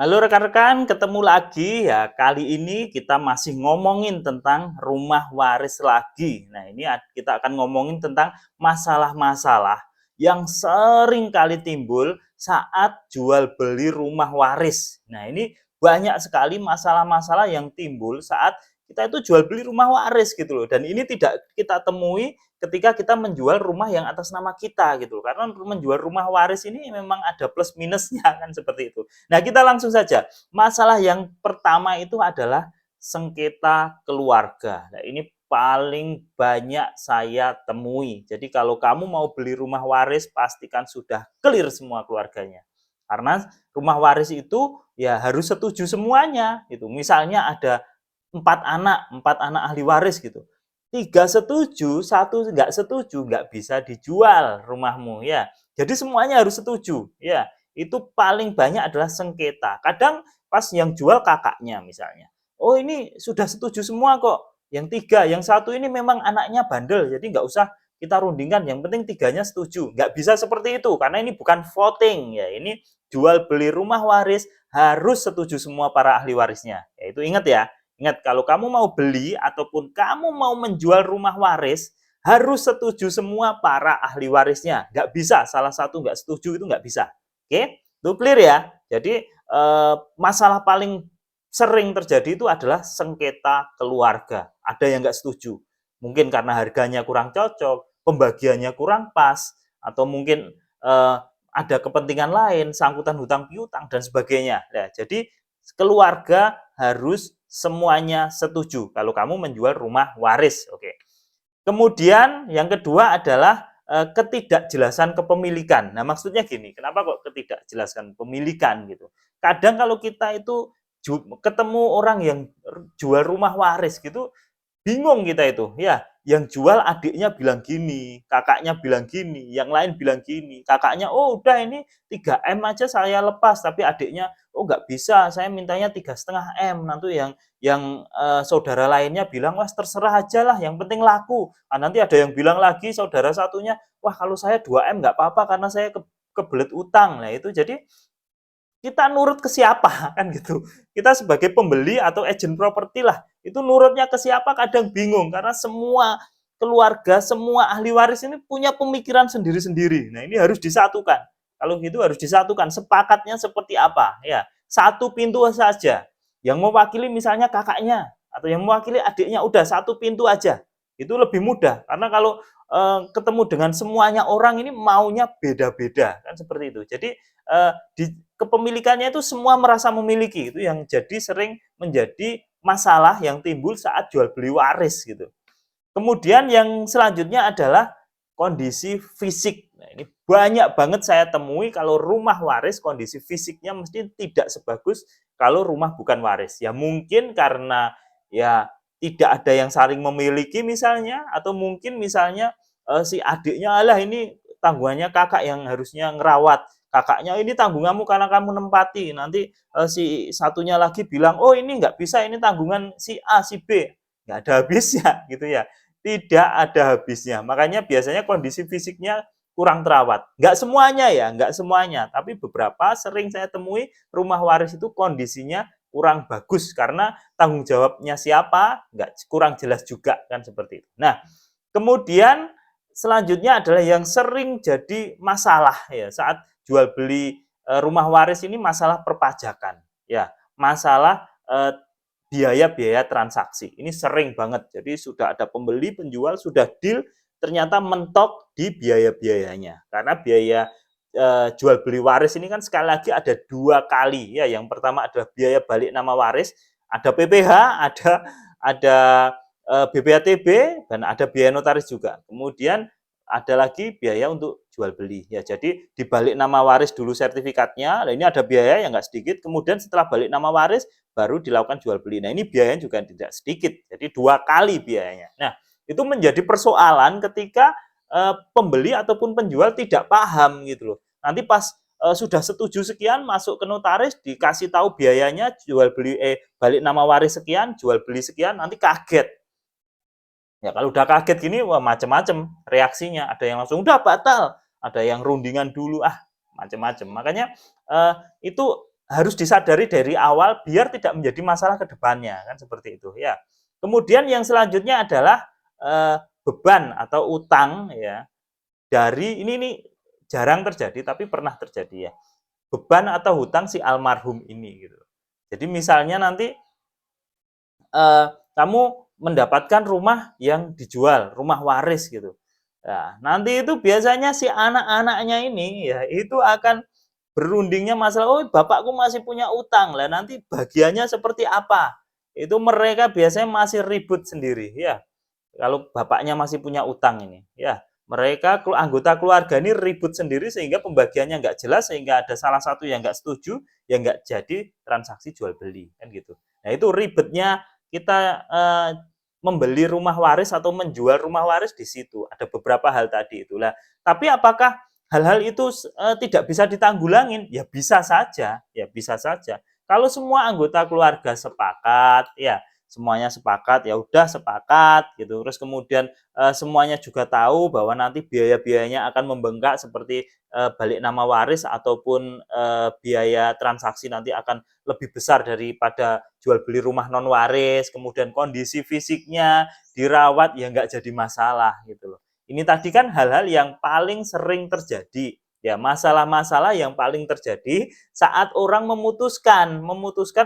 Halo rekan-rekan, ketemu lagi ya. Kali ini kita masih ngomongin tentang rumah waris lagi. Nah, ini kita akan ngomongin tentang masalah-masalah yang sering kali timbul saat jual beli rumah waris. Nah, ini banyak sekali masalah-masalah yang timbul saat kita itu jual beli rumah waris gitu loh. Dan ini tidak kita temui ketika kita menjual rumah yang atas nama kita gitu loh. Karena menjual rumah waris ini memang ada plus minusnya kan seperti itu. Nah, kita langsung saja. Masalah yang pertama itu adalah sengketa keluarga. Nah, ini paling banyak saya temui. Jadi kalau kamu mau beli rumah waris, pastikan sudah clear semua keluarganya. Karena rumah waris itu ya harus setuju semuanya gitu. Misalnya ada empat anak ahli waris gitu. Tiga setuju, satu nggak setuju, nggak bisa dijual rumahmu ya. Jadi semuanya harus setuju ya. Itu paling banyak adalah sengketa. Kadang pas yang jual kakaknya misalnya. Oh ini sudah setuju semua kok. Yang tiga, yang satu ini memang anaknya bandel, jadi nggak usah kita rundingkan. Yang penting tiganya setuju. Nggak bisa seperti itu karena ini bukan voting ya. Ini jual beli rumah waris harus setuju semua para ahli warisnya. Ya, itu ingat ya. Ingat, kalau kamu mau beli ataupun kamu mau menjual rumah waris, harus setuju semua para ahli warisnya. Nggak bisa, salah satu nggak setuju itu nggak bisa. Oke, itu clear ya. Jadi masalah paling sering terjadi itu adalah sengketa keluarga. Ada yang nggak setuju. Mungkin karena harganya kurang cocok, pembagiannya kurang pas, atau mungkin ada kepentingan lain, sangkutan hutang piutang dan sebagainya. Ya, jadi keluarga harus semuanya setuju kalau kamu menjual rumah waris. Oke. Kemudian yang kedua adalah ketidakjelasan kepemilikan. Nah, maksudnya gini, kenapa kok ketidakjelasan pemilikan gitu? Kadang kalau kita itu ketemu orang yang jual rumah waris gitu, bingung kita itu, ya. Yang jual adiknya bilang gini, kakaknya bilang gini, yang lain bilang gini. Kakaknya, oh udah ini 3M aja saya lepas, tapi adiknya, oh nggak bisa, saya mintanya 3,5 M. Nanti yang saudara lainnya bilang, wah terserah aja lah, yang penting laku. Nah, nanti ada yang bilang lagi, saudara satunya, wah kalau saya 2M nggak apa-apa karena saya kebelet utang. Nah itu jadi kita nurut ke siapa kan gitu. Kita sebagai pembeli atau agent properti lah, itu nurutnya ke siapa kadang bingung karena semua keluarga, semua ahli waris ini punya pemikiran sendiri-sendiri. Nah, ini harus disatukan. Kalau gitu harus disatukan, sepakatnya seperti apa ya. Satu pintu saja. Yang mewakili misalnya kakaknya atau yang mewakili adiknya udah satu pintu aja. Itu lebih mudah karena kalau ketemu dengan semuanya orang ini maunya beda-beda kan seperti itu. Jadi di kepemilikannya itu semua merasa memiliki, itu yang jadi sering menjadi masalah yang timbul saat jual beli waris gitu. Kemudian yang selanjutnya adalah kondisi fisik. Nah, ini banyak banget saya temui kalau rumah waris kondisi fisiknya mesti tidak sebagus kalau rumah bukan waris. Ya mungkin karena ya tidak ada yang saling memiliki misalnya, atau mungkin misalnya si adiknya alah ini tanggungannya kakak yang harusnya ngerawat. Kakaknya ini tanggunganmu karena kamu nempati. Nanti si satunya lagi bilang, oh ini nggak bisa, ini tanggungan si A, si B. Nggak ada habisnya gitu ya. Tidak ada habisnya. Makanya biasanya kondisi fisiknya kurang terawat. Nggak semuanya ya, nggak semuanya. Tapi beberapa sering saya temui rumah waris itu kondisinya kurang bagus karena tanggung jawabnya siapa nggak kurang jelas juga kan seperti itu. Nah, kemudian selanjutnya adalah yang sering jadi masalah ya saat jual beli rumah waris ini masalah perpajakan ya, masalah biaya-biaya transaksi. Ini sering banget. Jadi sudah ada pembeli, penjual, sudah deal, ternyata mentok di biaya-biayanya. Karena biaya jual beli waris ini kan sekali lagi ada dua kali ya. Yang pertama adalah biaya balik nama waris, ada PPh, ada BPATB dan ada biaya notaris juga. Kemudian ada lagi biaya untuk jual beli ya. Jadi dibalik nama waris dulu sertifikatnya. Nah, ini ada biaya yang nggak sedikit. Kemudian setelah balik nama waris baru dilakukan jual beli. Nah, ini biayanya juga tidak sedikit. Jadi dua kali biayanya. Nah, itu menjadi persoalan ketika pembeli ataupun penjual tidak paham gitu loh. Nanti pas sudah setuju sekian masuk ke notaris dikasih tahu biayanya jual beli balik nama waris sekian, jual beli sekian, nanti kaget. Ya kalau udah kaget gini, wah macam-macam reaksinya. Ada yang langsung udah batal, ada yang rundingan dulu, ah macam-macam. Makanya itu harus disadari dari awal biar tidak menjadi masalah ke depannya, kan seperti itu ya. Kemudian yang selanjutnya adalah beban atau utang ya dari ini jarang terjadi tapi pernah terjadi ya. Beban atau hutang si almarhum ini gitu. Jadi misalnya nanti kamu mendapatkan rumah yang dijual, rumah waris gitu. Nah, nanti itu biasanya si anak-anaknya ini ya itu akan berundingnya masalah, oh bapakku masih punya utang lah, nanti bagiannya seperti apa? Itu mereka biasanya masih ribut sendiri ya. Kalau bapaknya masih punya utang ini, ya mereka anggota keluarga ini ribut sendiri sehingga pembagiannya nggak jelas sehingga ada salah satu yang nggak setuju, yang nggak jadi transaksi jual beli kan gitu. Nah itu ribetnya kita membeli rumah waris atau menjual rumah waris di situ. Ada beberapa hal tadi itulah. Tapi apakah hal-hal itu tidak bisa ditanggulangin? Ya bisa saja, ya bisa saja. Kalau semua anggota keluarga sepakat, ya semuanya sepakat, ya udah sepakat gitu. Terus kemudian semuanya juga tahu bahwa nanti biaya-biayanya akan membengkak seperti balik nama waris ataupun biaya transaksi nanti akan lebih besar daripada jual beli rumah non waris, kemudian kondisi fisiknya dirawat ya nggak jadi masalah gitu loh. Ini tadi kan hal-hal yang paling sering terjadi. Ya, masalah-masalah yang paling terjadi saat orang memutuskan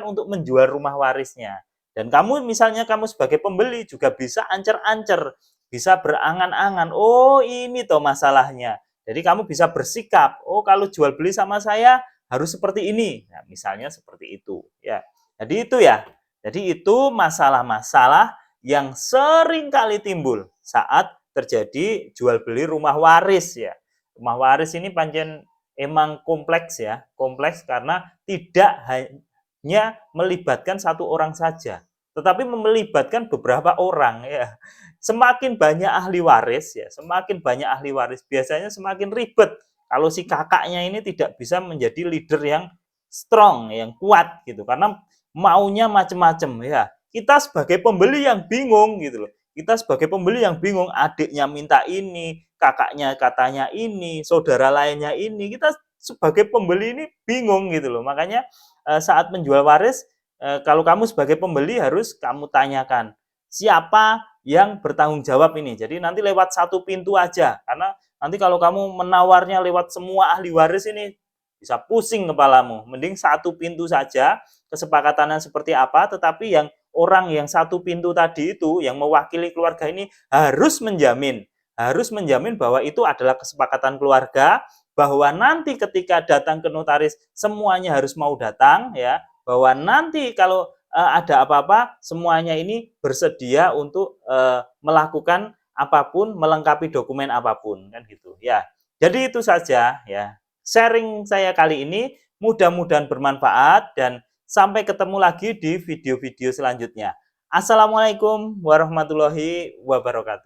untuk menjual rumah warisnya. Dan kamu misalnya kamu sebagai pembeli juga bisa ancer-ancer, bisa berangan-angan, oh ini toh masalahnya. Jadi kamu bisa bersikap, oh kalau jual beli sama saya harus seperti ini. Nah, misalnya seperti itu ya. Jadi itu ya. Jadi itu masalah-masalah yang sering kali timbul saat terjadi jual beli rumah waris ya. Rumah waris ini pancen emang kompleks ya, kompleks karena tidak hanya melibatkan satu orang saja, tetapi melibatkan beberapa orang ya. Semakin banyak ahli waris ya, semakin banyak ahli waris biasanya semakin ribet. Kalau si kakaknya ini tidak bisa menjadi leader yang strong, yang kuat gitu, karena maunya macam-macam ya. Kita sebagai pembeli yang bingung gitu loh. Kita sebagai pembeli yang bingung, adiknya minta ini, kakaknya katanya ini, saudara lainnya ini. Kita sebagai pembeli ini bingung gitu loh. Makanya saat menjual waris, kalau kamu sebagai pembeli harus kamu tanyakan siapa yang bertanggung jawab ini. Jadi nanti lewat satu pintu aja, karena nanti kalau kamu menawarnya lewat semua ahli waris ini bisa pusing kepalamu. Mending satu pintu saja, kesepakatannya seperti apa, tetapi yang orang yang satu pintu tadi itu yang mewakili keluarga ini harus menjamin bahwa itu adalah kesepakatan keluarga, bahwa nanti ketika datang ke notaris semuanya harus mau datang ya, bahwa nanti kalau ada apa-apa semuanya ini bersedia untuk melakukan apapun, melengkapi dokumen apapun kan gitu ya. Jadi itu saja ya. Sharing saya kali ini mudah-mudahan bermanfaat dan sampai ketemu lagi di video-video selanjutnya. Assalamualaikum warahmatullahi wabarakatuh.